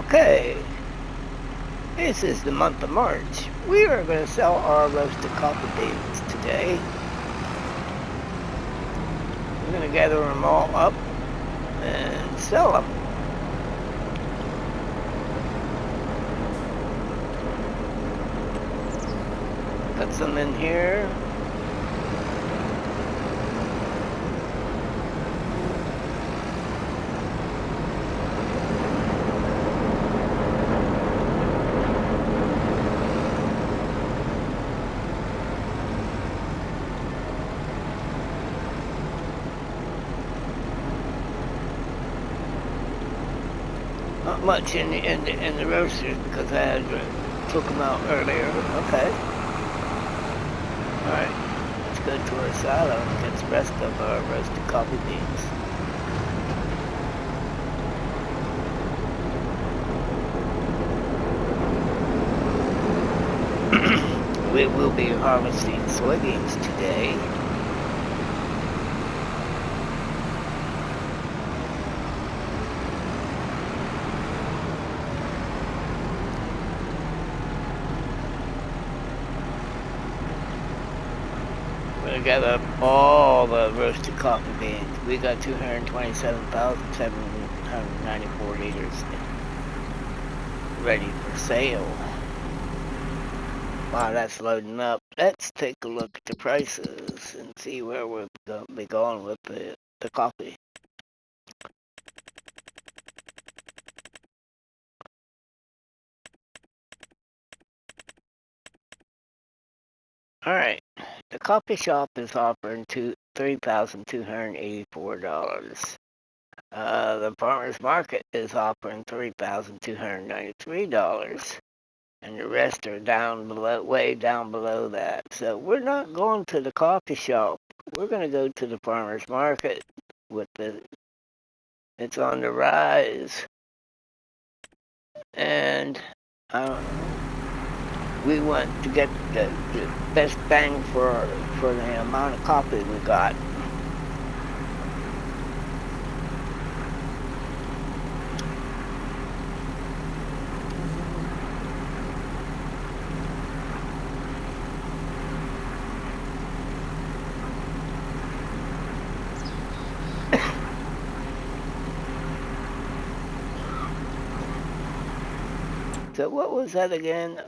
Okay, this is the month of March. We are going to sell our roasted coffee beans today. We're going to gather them all up and sell them. Put some in here. Not much in the roasters because I had took them out earlier. Okay. All right. Let's go to our silo and get the rest of our roasted coffee beans. We will be harvesting soybeans today. We're gonna gather up all the roasted coffee beans. We got 227,794 liters ready for sale. While that's loading up, let's take a look at the prices and see where we're going to be going with the coffee. Alright, the coffee shop is offering $3,284. The farmer's market is offering $3,293. And the rest are down below, way down below that. So we're not going to the coffee shop. We're going to go to the farmer's market with it's on the rise. And we want to get the best bang for the amount of coffee we got. So what was that again?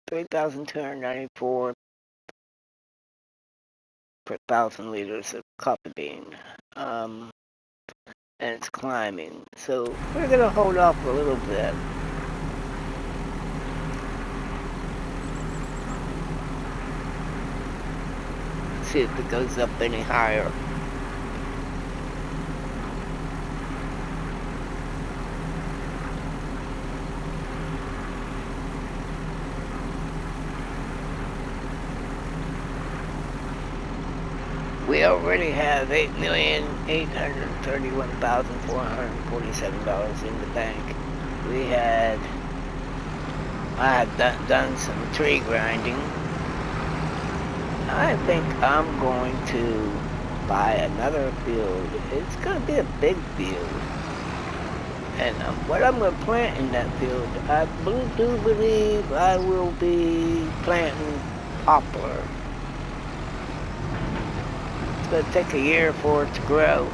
3,294 per 1,000 liters of coffee bean. And it's climbing. So we're going to hold off a little bit. See if it goes up any higher. We already have $8,831,447 in the bank. I had done some tree grinding. I think I'm going to buy another field. It's going to be a big field. And what I'm going to plant in that field, I do believe I will be planting poplar. It's going to take a year for it to grow.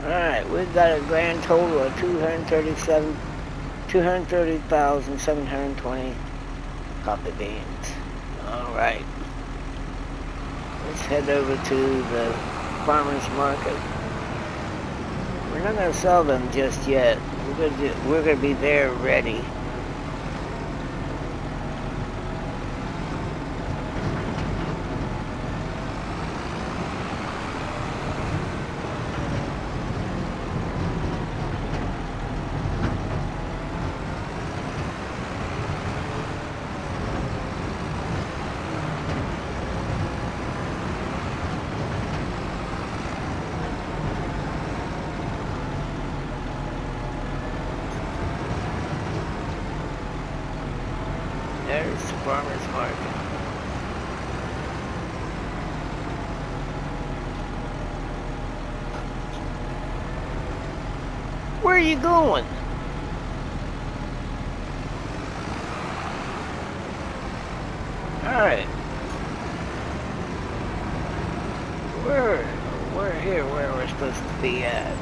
Alright, we've got a grand total of 230,720 coffee beans. Alright. Let's head over to the farmer's market. We're not going to sell them just yet. We're going to be there ready. There's the farmer's market. are you going? Alright. We're here where we're supposed to be at.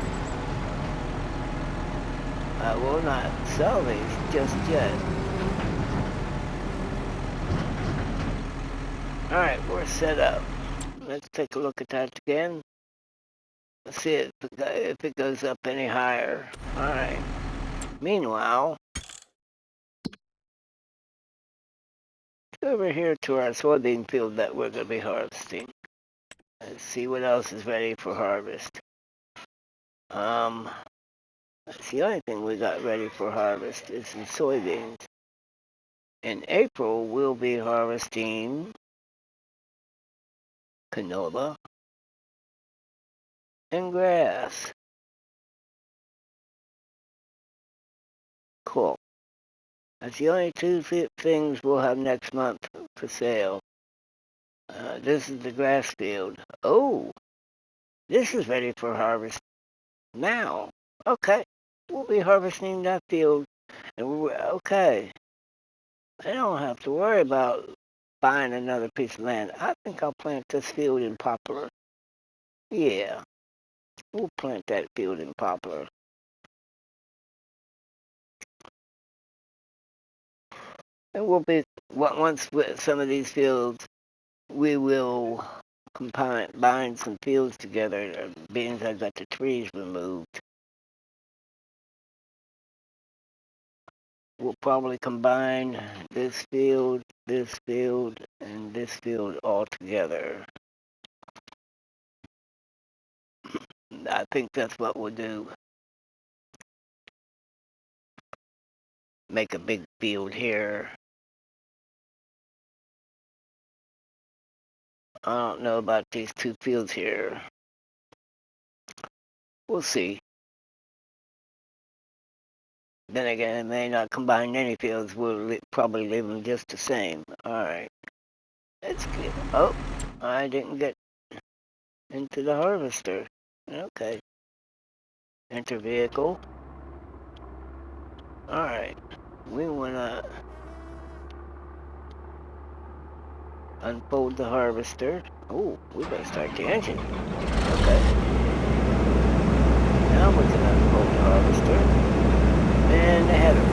I will not sell these just yet. Alright, we're set up. Let's take a look at that again. Let's see if it goes up any higher. Alright. Meanwhile, over here to our soybean field that we're going to be harvesting. Let's see what else is ready for harvest. That's the only thing we got ready for harvest is the soybeans. In April, we'll be harvesting canola and grass. Cool. That's the only two things we'll have next month for sale. This is the grass field. Oh, this is ready for harvest now. Okay, we'll be harvesting that field. And okay, I don't have to worry about buying another piece of land. I think I'll plant this field in poplar. Yeah, we'll plant that field in poplar. And we'll be, once with some of these fields, we will bind some fields together, being I got the trees removed. We'll probably combine this field, and this field all together. I think that's what we'll do. Make a big field here. I don't know about these two fields here. We'll see. Then again, it may not combine any fields. We'll probably leave them just the same. Alright. Let's get... Oh, I didn't get into the harvester. Okay. Enter vehicle. Alright. We want to unfold the harvester. Oh, we better start the engine. Okay. Now we can unfold the harvester. And the header.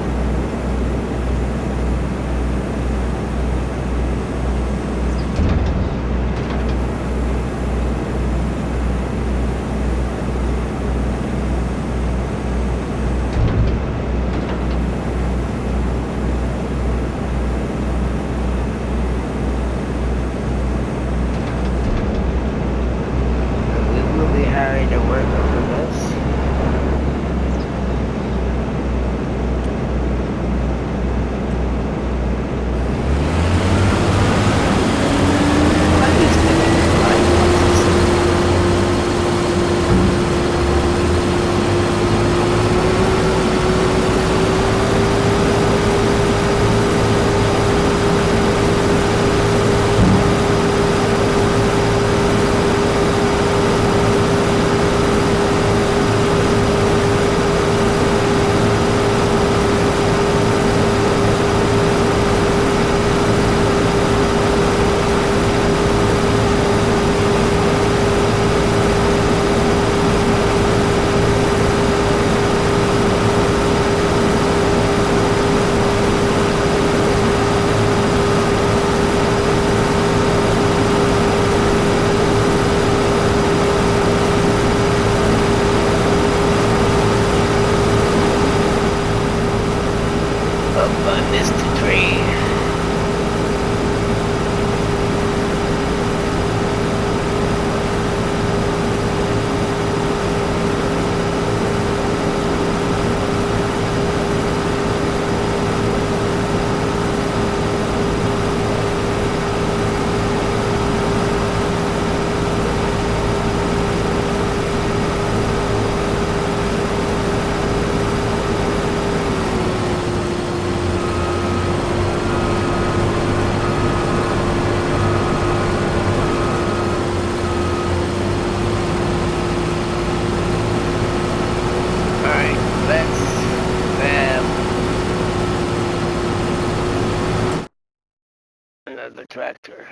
another tractor.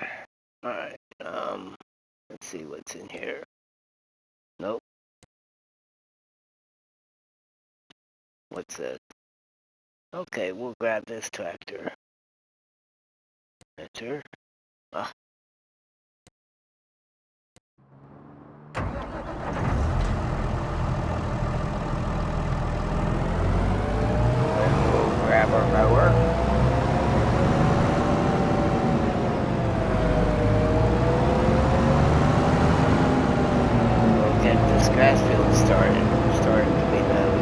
Alright, let's see what's in here. Nope. What's this? Okay, we'll grab this tractor. Enter. Ah. Then we'll grab our mower. We'll get this grass field started to be mowed.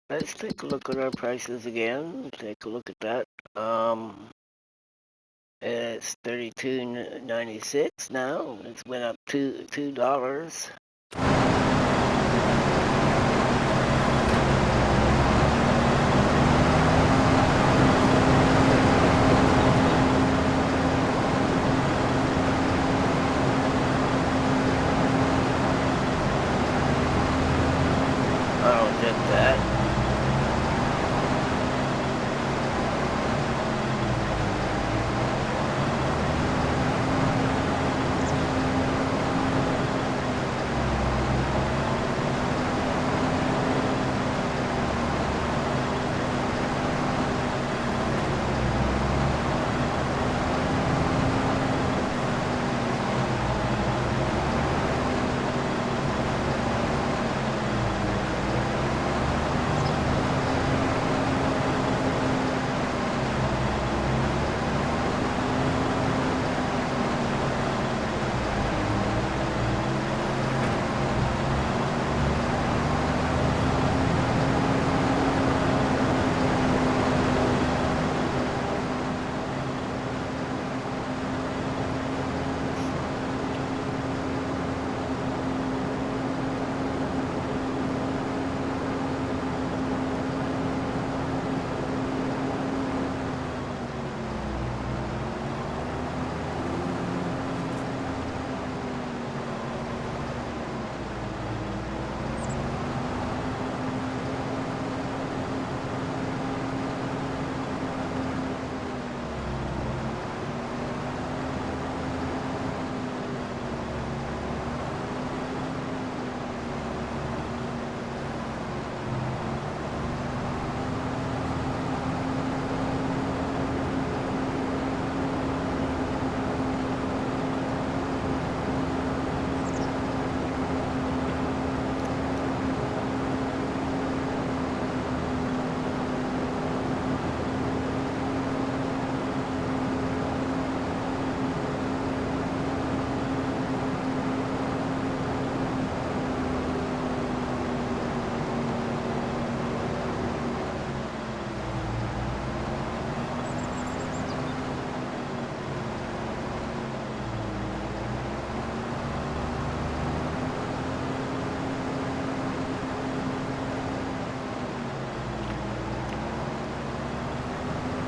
Let's take a look at our prices again. Take a look at that. It's $32.96 now. It's went up $2. I don't get that.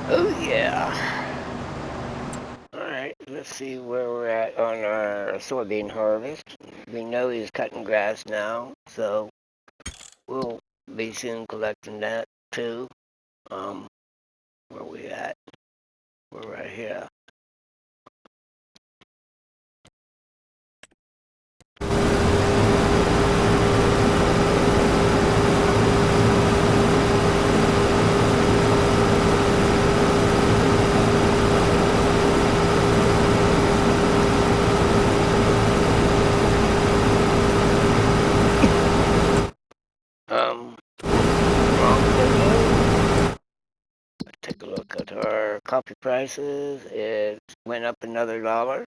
Oh yeah. Alright, let's see where we're at on our soybean harvest. We know he's cutting grass now, so we'll be soon collecting that too. Where we at? We're right here. Wrong video. Let's take a look at our coffee prices. It went up another dollar.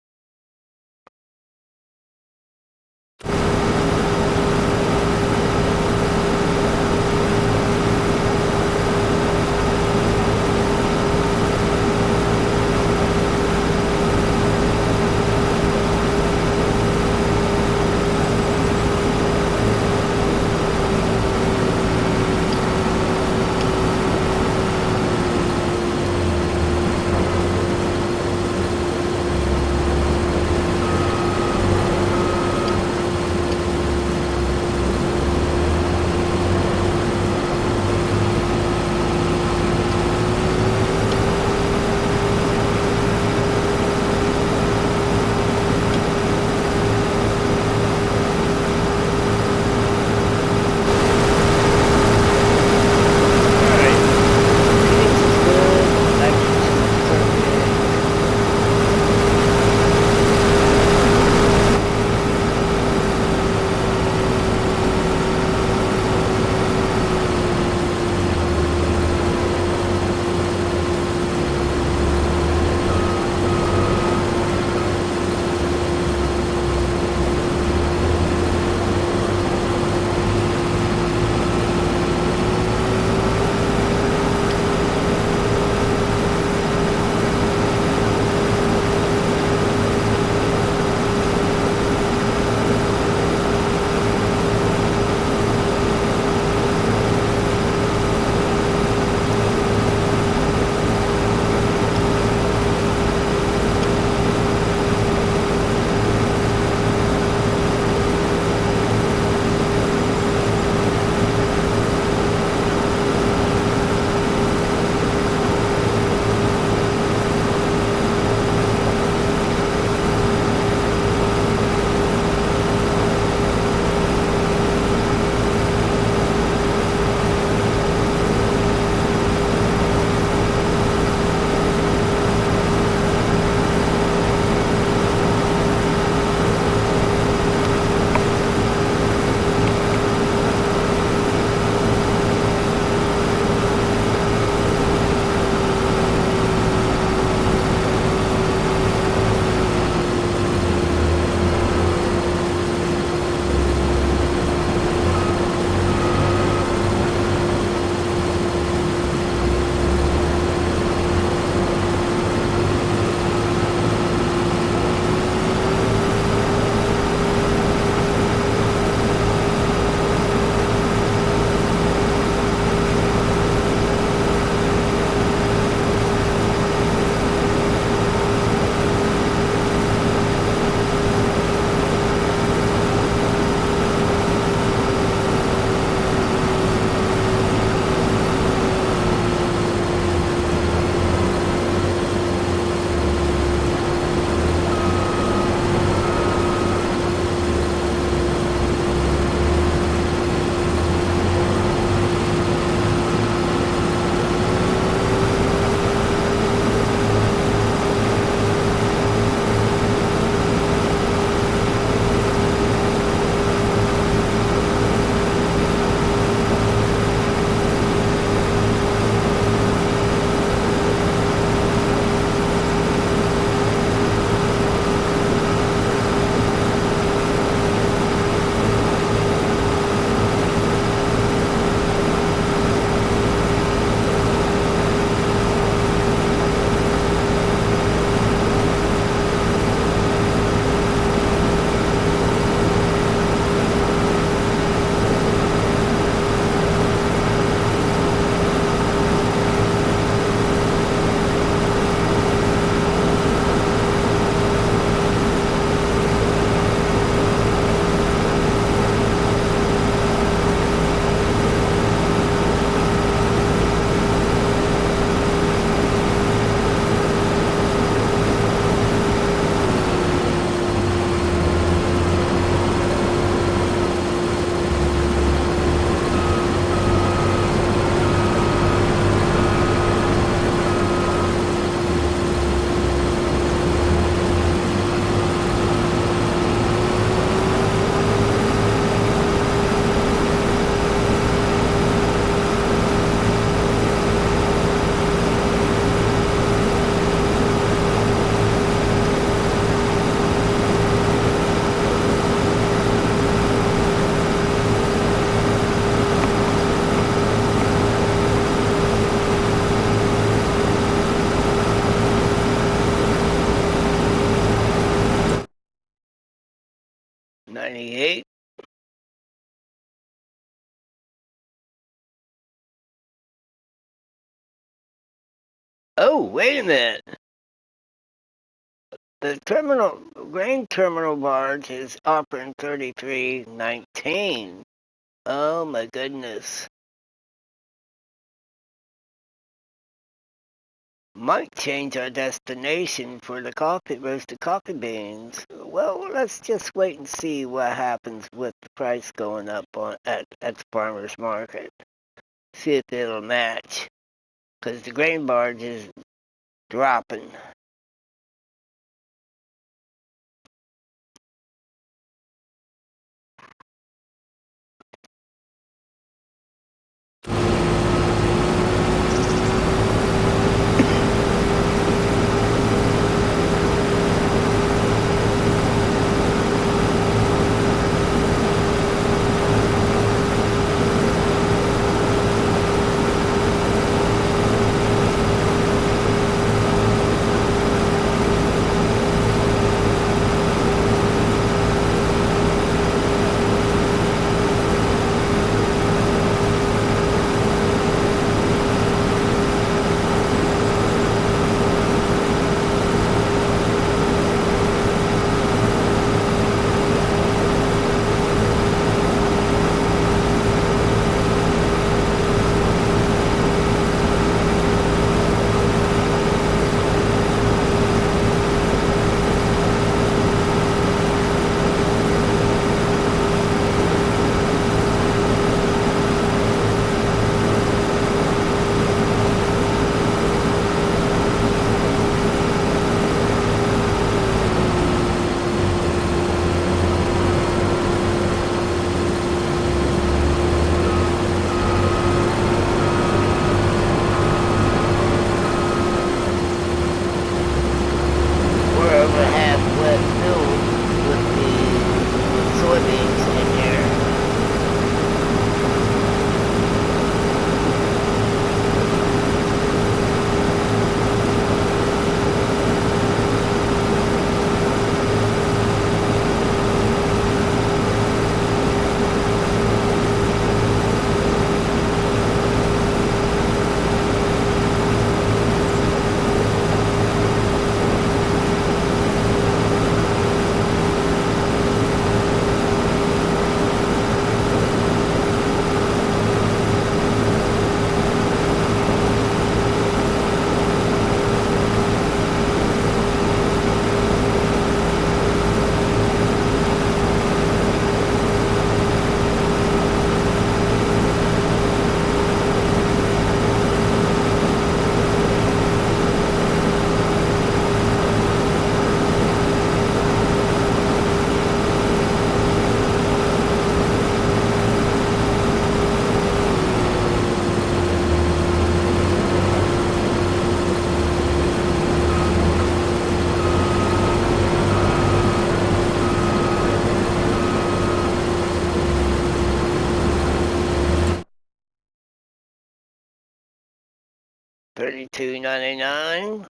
28. Oh, wait a minute. The grain terminal barge is offering 33.19. Oh my goodness. Might change our destination for the roasted coffee beans. Well, let's just wait and see what happens with the price going up at the farmer's market. See if it'll match. Because the grain barge is dropping. We're over half wet filled with soybeans in here. $32.99.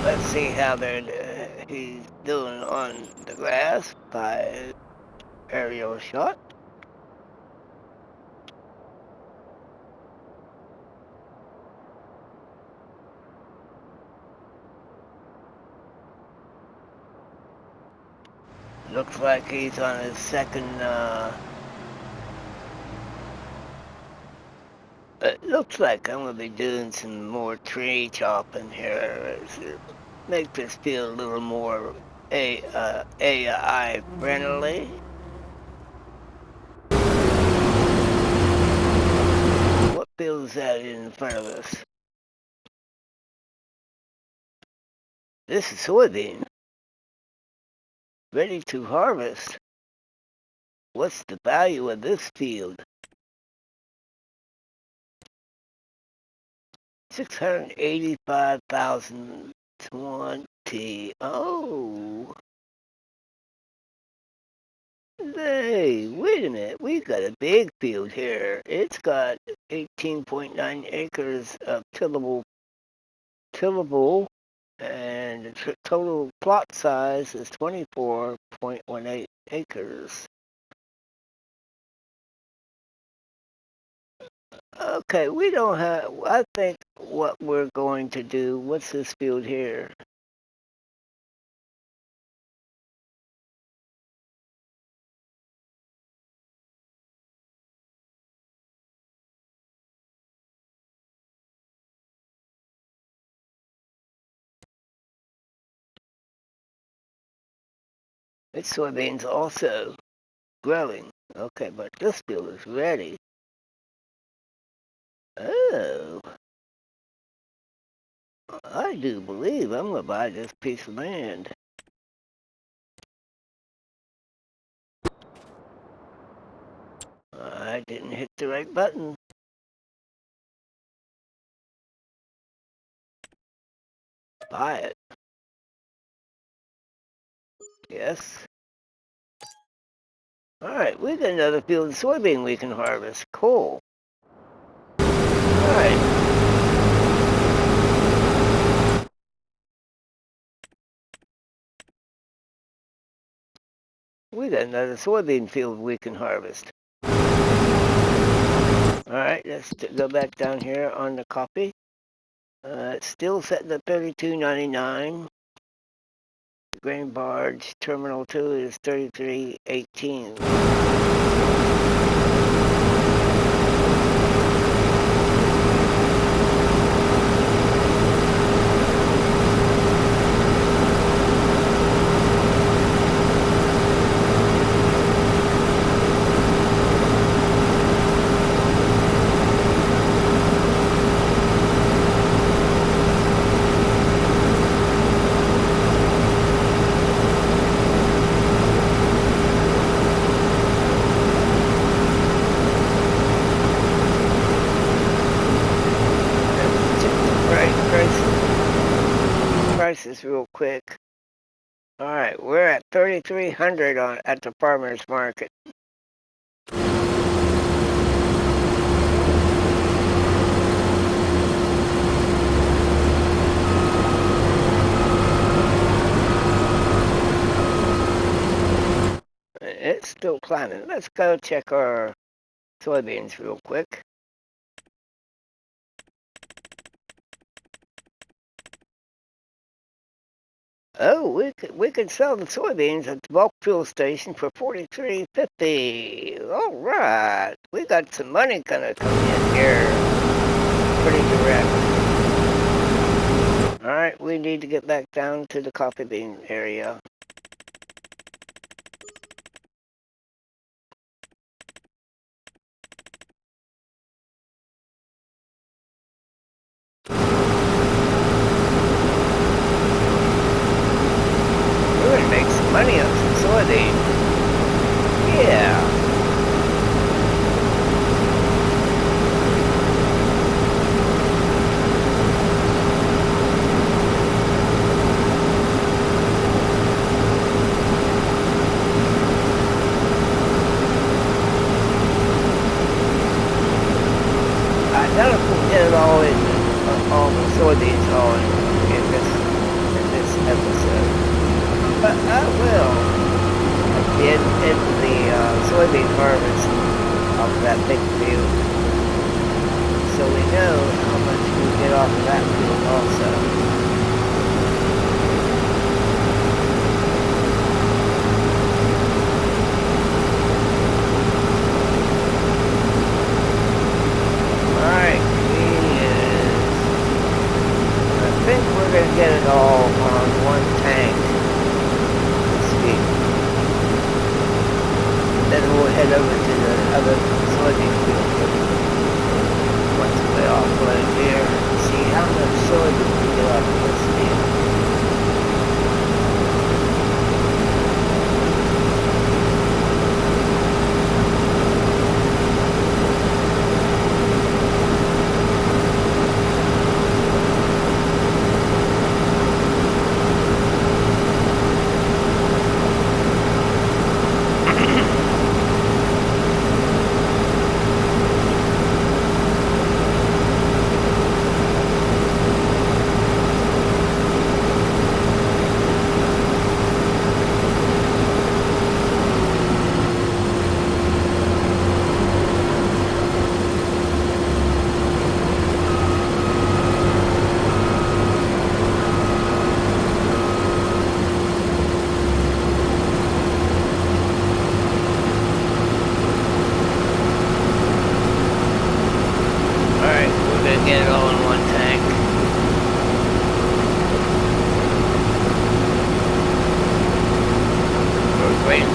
Let's see how he's doing on the grass by aerial shot. Looks like he's on his second, it looks like I'm going to be doing some more tree chopping here. It makes this feel a little more AI friendly. What field is that in front of us? This is soybean. Ready to harvest. What's the value of this field? 685,020. Oh. Hey, wait a minute. We got a big field here. It's got 18.9 acres of tillable, and the total plot size is 24.18 acres. Okay, we don't have, I think what we're going to do, what's this field here? It's soybeans also growing. Okay, but this field is ready. Oh, I do believe I'm gonna buy this piece of land. I didn't hit the right button. Buy it. Yes. Alright, we got another field of soybean we can harvest. Cool. Alright. We got another soybean field we can harvest. Alright, let's go back down here on the copy. It's still set to $32.99. Grain barge terminal 2 is $33.18. Prices real quick. All right, we're at 3,300 at the farmers market. It's still climbing. Let's go check our soybeans real quick. Oh, we could sell the soybeans at the bulk fuel station for $43.50. All right, we got some money gonna come in here. Pretty direct. All right, we need to get back down to the coffee bean area. We're gonna make some money on some soybean. Yeah. I doubt if we'll get it all in, all the soybeans all in this episode. But I will at the end of the soybean harvest off of that big field, so we know how much we get off of that field also. Alright, I think we're going to get it all on one tank this week. Then we'll head over to the other soybean field once we offload here and see how much soybean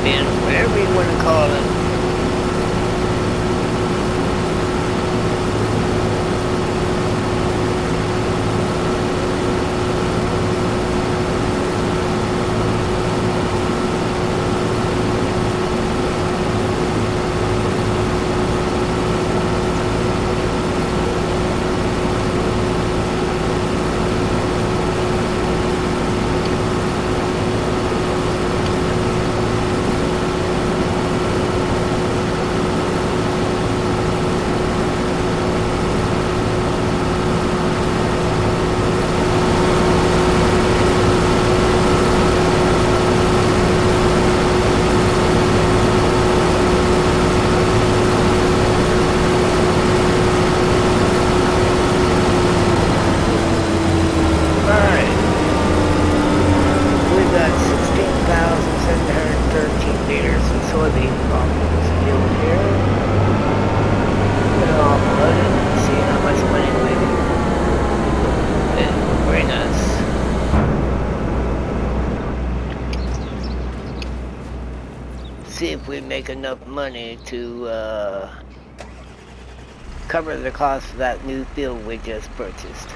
soybean, whatever you want to call it. See if we make enough money to cover the cost of that new field we just purchased.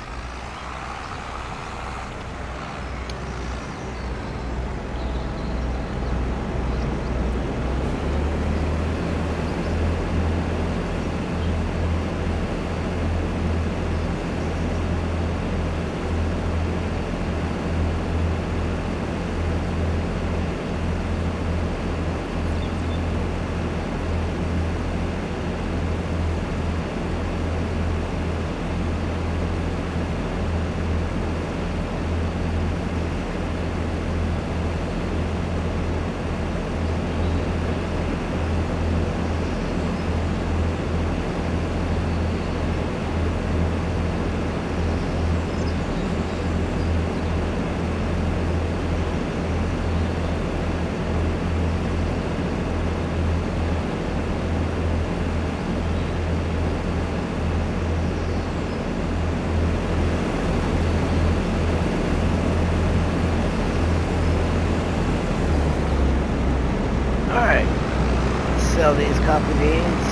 Sell these coffee beans.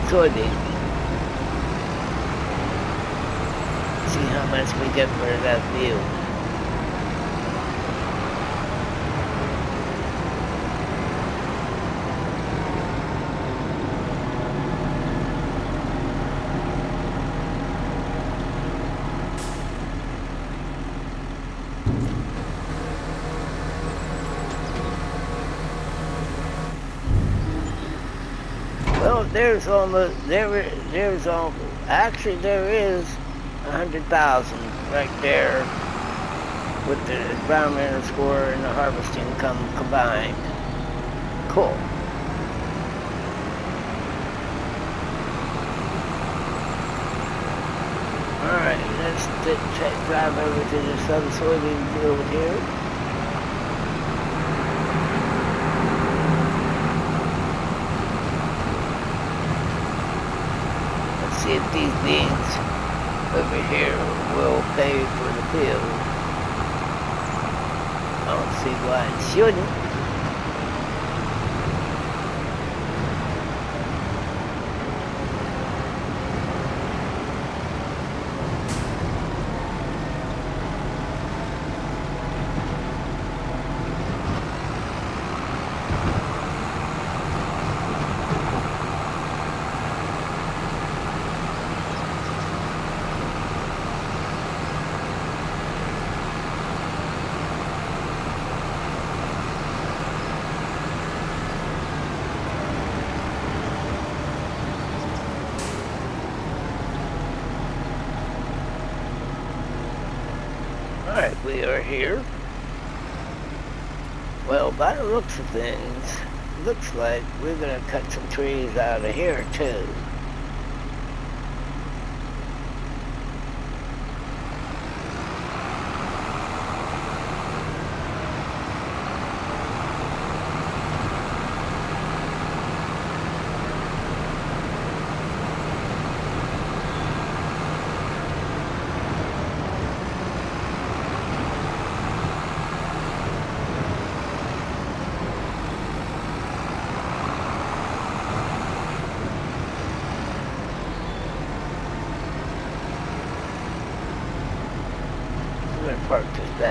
Soybean. See how much we get for that field. Well, there is 100,000 right there with the environmental score and the harvesting combined. Cool. Alright, let's drive over to this other soybean field here. See if these beans over here will pay for the field. I don't see why it shouldn't. Alright, we are here. Well, by the looks of things, looks like we're gonna cut some trees out of here too.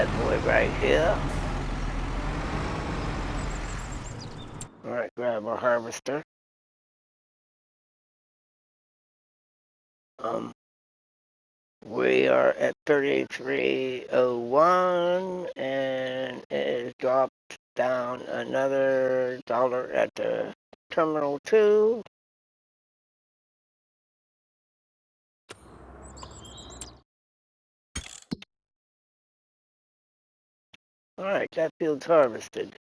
bad boy right here. Alright, grab our harvester. We are at 33.01 and it has dropped down another dollar at the terminal 2. Alright, that field's harvested.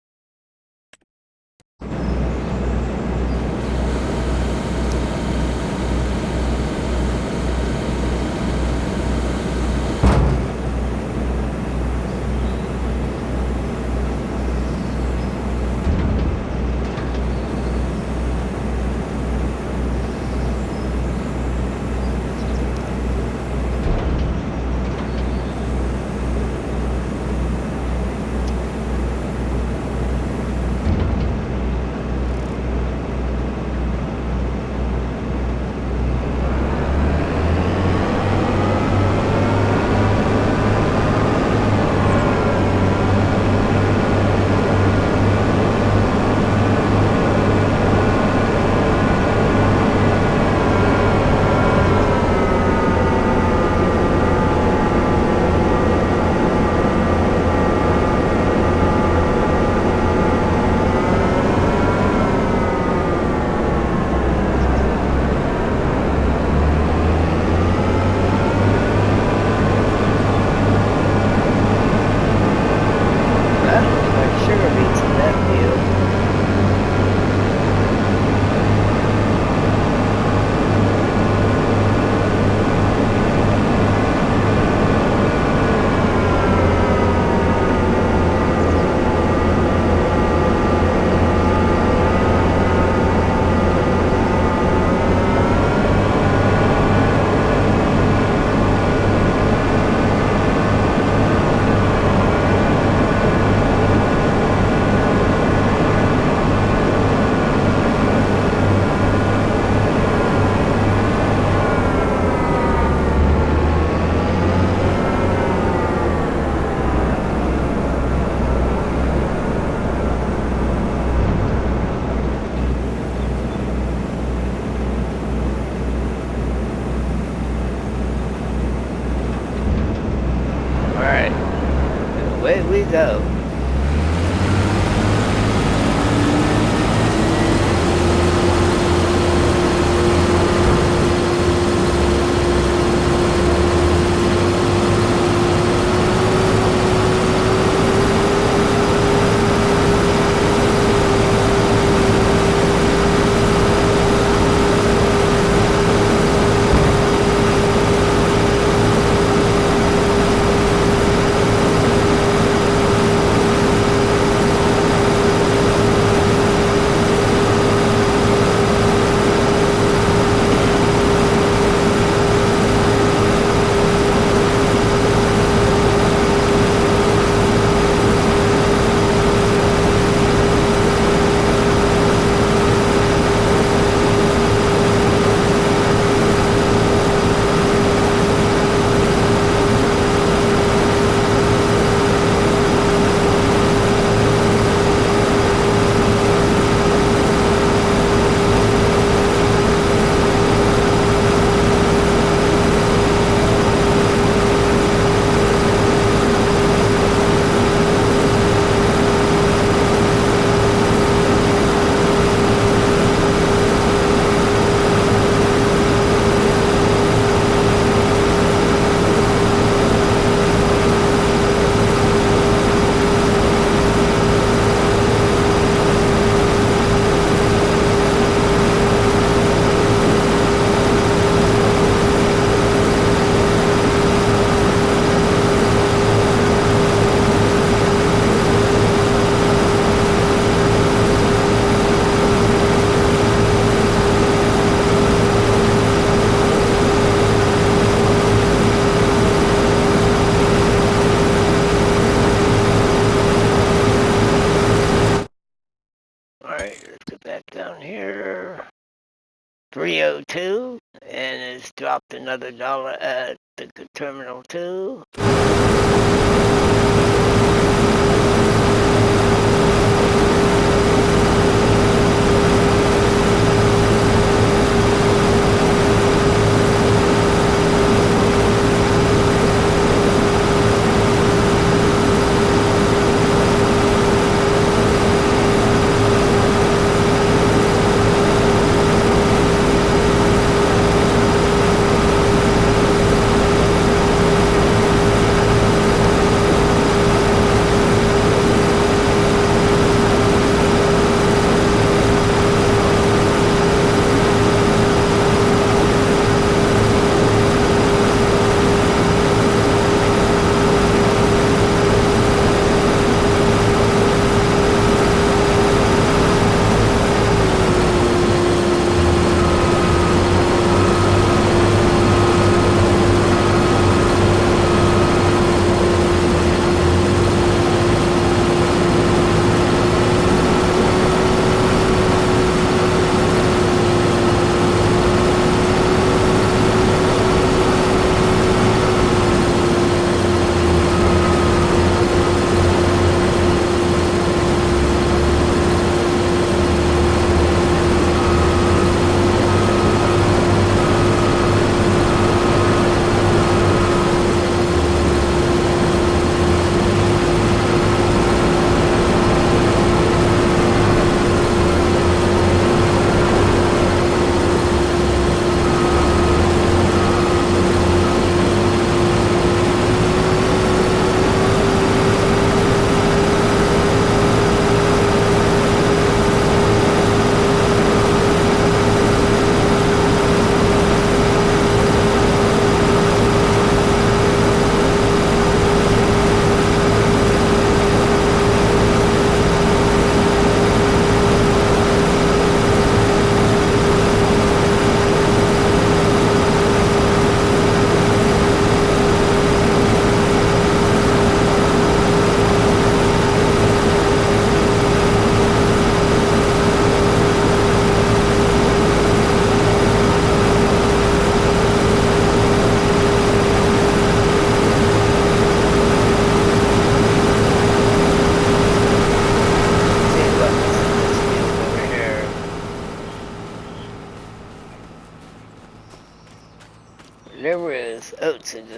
Away we go. Alright, let's get back down here. 302, and it's dropped another dollar at the terminal 2.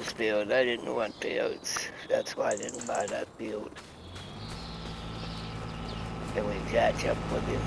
oats field. I didn't want the oats. That's why I didn't buy that field. Then we catch up with him.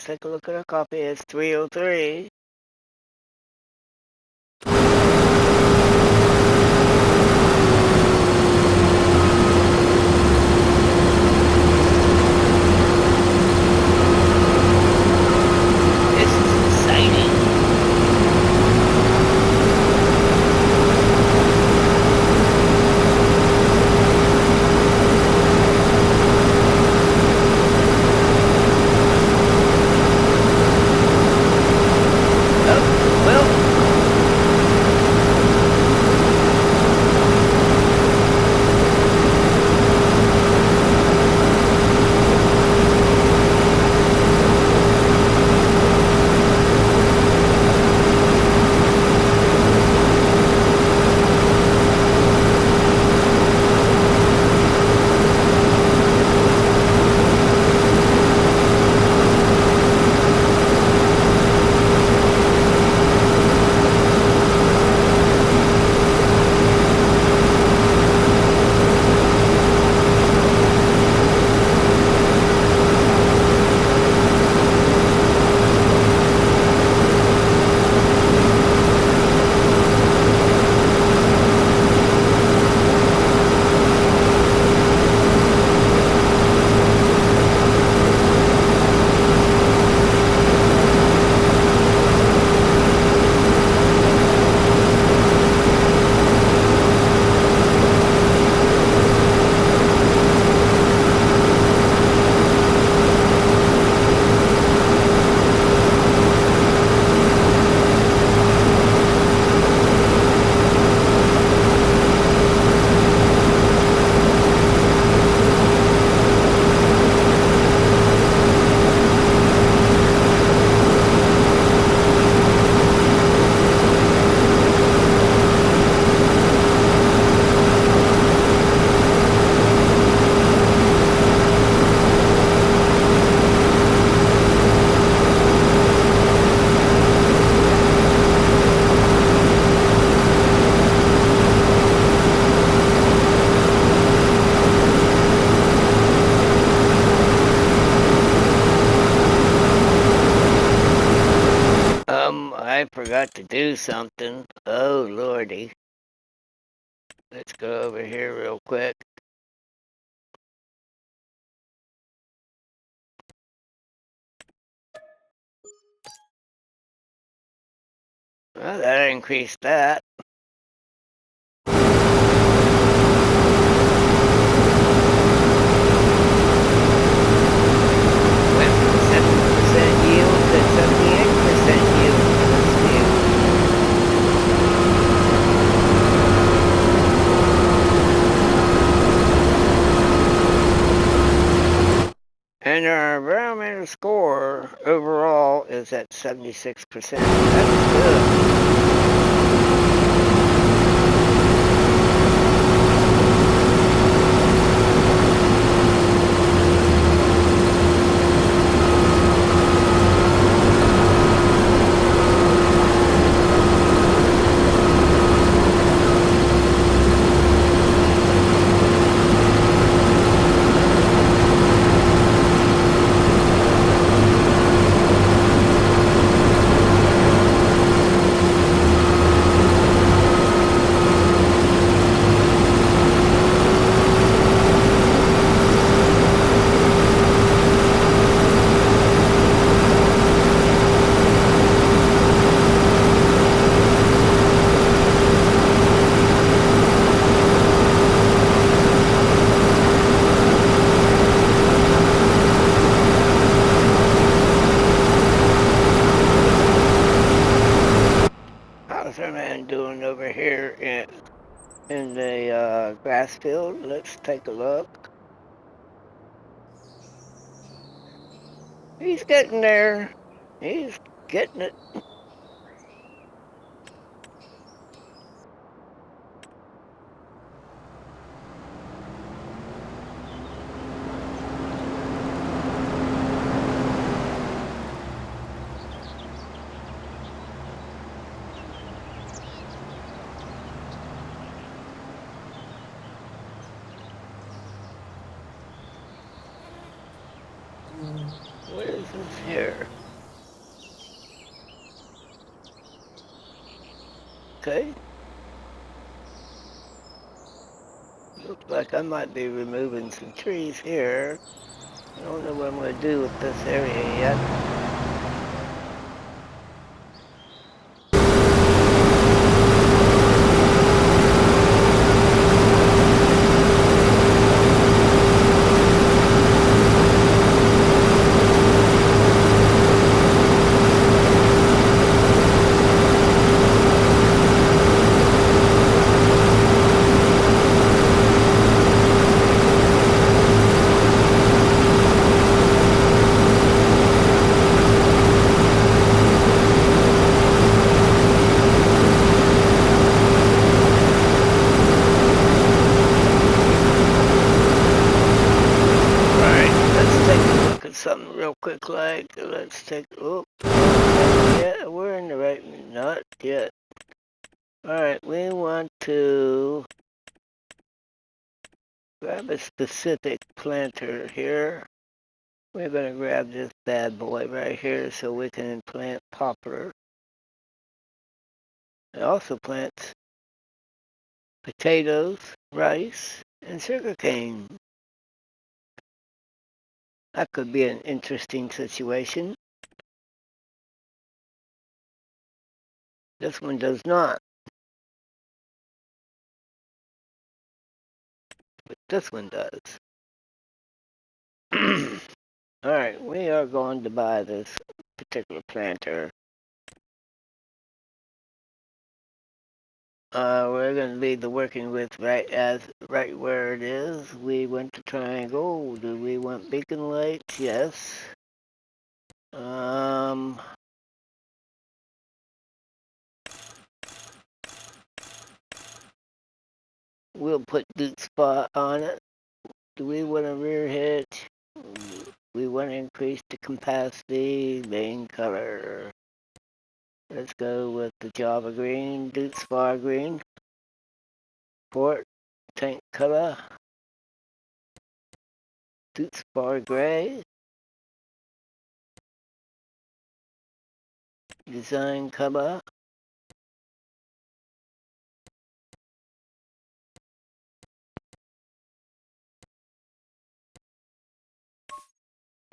Take a look at our coffee. It's 3:03. This is exciting. I forgot to do something. Oh, lordy. Let's go over here real quick. Well, that increased that. Went from 70% yield to 78% yield. And our environmental score overall is at 76%. That's good. How's our man doing over here in the grass field? Let's take a look. He's getting there. He's getting it. What is this here? Okay. Looks like I might be removing some trees here. I don't know what I'm going to do with this area yet. Something real quick like let's take yeah, we're in the right, not yet. Alright, we want to grab a specific planter here. We're going to grab this bad boy right here so we can plant poplar. It also plants potatoes, rice, and sugarcane. That could be an interesting situation. This one does not, but this one does. Alright, we are going to buy this particular planter. We're going to leave the working with right where it is. We want the triangle. Do we want beacon lights? Yes. We'll put Duke spot on it. Do we want a rear hitch? We want to increase the capacity, main color. Let's go with the Java green, Duke spar green. Port, tank color. Duke spar gray. Design color.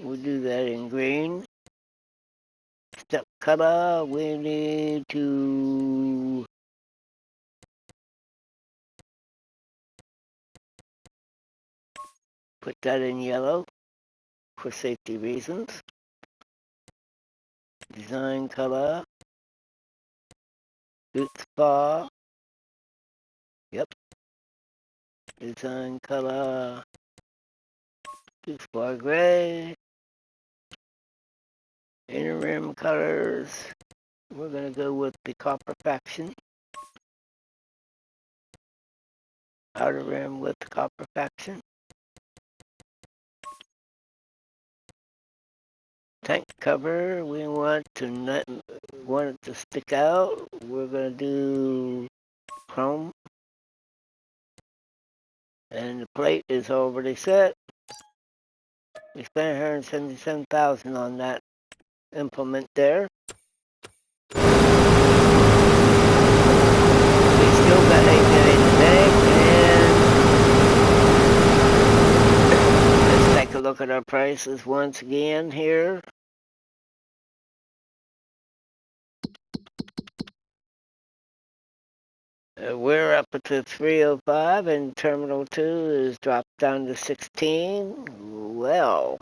We'll do that in green. Step color, we need to put that in yellow for safety reasons. Design color, Duke spar. Yep. Design color, Duke spar gray. Inner rim colors. We're going to go with the copper faction. Outer rim with the copper faction. Tank cover, we want it to stick out. We're going to do chrome. And the plate is already set. We spent $177,000 on that implement there. We still got 8 million in the bank, and let's take a look at our prices once again here. We're up to 305, and Terminal 2 is dropped down to 16. Well,